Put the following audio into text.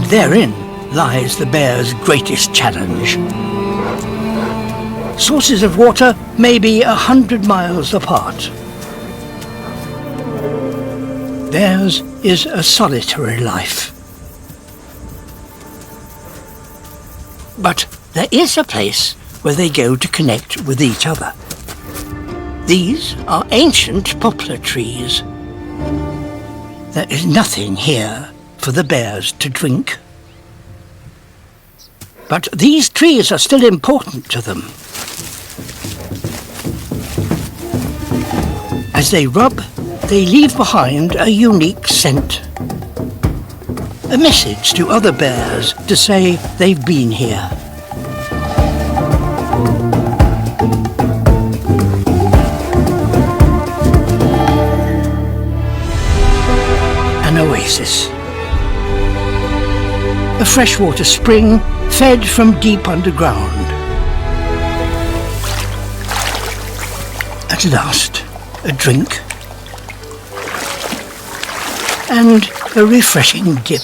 Therein lies the bear's greatest challenge. Sources of water may be 100 miles apart. Theirs is a solitary life. But there is a place where they go to connect with each other. These are ancient poplar trees. There is nothing here for the bears to drink. But these trees are still important to them. As they rub, they leave behind a unique scent. A message to other bears to say they've been here. An oasis. A freshwater spring fed from deep underground. At last, a drink and a refreshing dip.